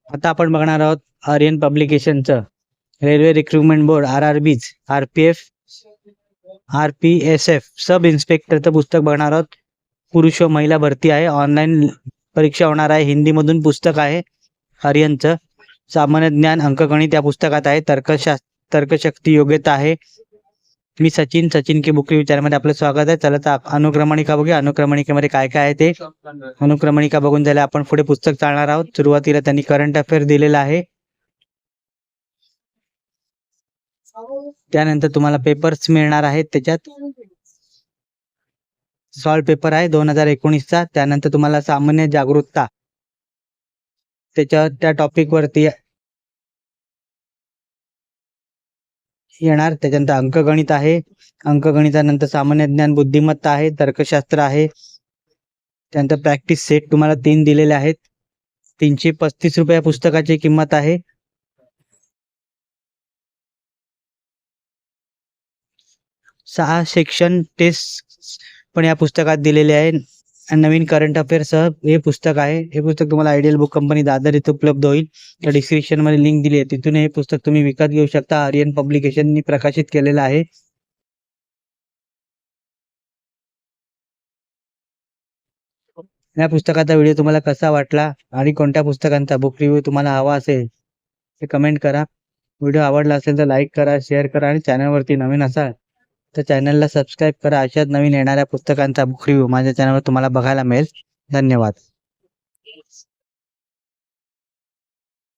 आता आपण बघणार आहोत आर्यन पब्लिकेशनचं railway recruitment board RRBs RPF RPSF sub इन्स्पेक्टरचं पुस्तक बघणार आहोत. पुरुष व महिला भरती आहे. ऑनलाईन परीक्षा होणार आहे. हिंदीमधून पुस्तक आहे आर्यनचं. सामान्य ज्ञान अंकगणित या पुस्तकात आहे. तर्कशक्ती योग्यता आहे. मी सचिन के बुक रिव्ह्यू चॅनलमध्ये आपलं स्वागत आहे. चला तर अनुक्रमणिका बघूया. अनुक्रमणिकेमध्ये काय काय आहे ते. अनुक्रमणिका बघून झाले आपण पुढे पुस्तक चालणार आहोत. सुरुवातीला त्यांनी करंट अफेअर दिलेला आहे. त्यानंतर तुम्हाला पेपर्स मिळणार आहेत. त्याच्यात सॉल्व पेपर आहे 2019चा. त्यानंतर तुम्हाला सामान्य जागरूकता त्या टॉपिक वरती येणार. त्याच्यानंतर अंकगणित आहे. अंकगणितानंतर सामान्य ज्ञान बुद्धिमत्ता आहे. तर्कशास्त्र आहे. त्यानंतर प्रॅक्टिस सेट तुम्हाला 3 दिलेले आहेत. 335 रुपये पुस्तकाची किंमत आहे. 6 सेक्शन टेस्ट पण या पुस्तकात दिलेले आहे. नवीन करंट अफेअर सह हे पुस्तक आहे. हे पुस्तक तुम्हाला आयडियल बुक कंपनी दादर इथे उपलब्ध होईल. त्या डिस्क्रिप्शन मध्ये लिंक दिली आहे, तिथून हे पुस्तक तुम्ही विकत घेऊ शकता. आर्यन पब्लिकेशननी प्रकाशित केलेलं आहे. या पुस्तकाचा व्हिडिओ तुम्हाला कसा वाटला आणि कोणत्या पुस्तकांचा बुक रिव्ह्यू तुम्हाला हवा असेल ते कमेंट करा. व्हिडिओ आवडला असेल तर लाईक करा, शेअर करा आणि चॅनलवरती नवीन असाल तर चॅनलला सबस्क्राईब करा. अशाच नवीन येणाऱ्या पुस्तकांचा बुक रिव्ह्यू माझ्या चॅनलवर तुम्हाला बघायला मिळेल. धन्यवाद.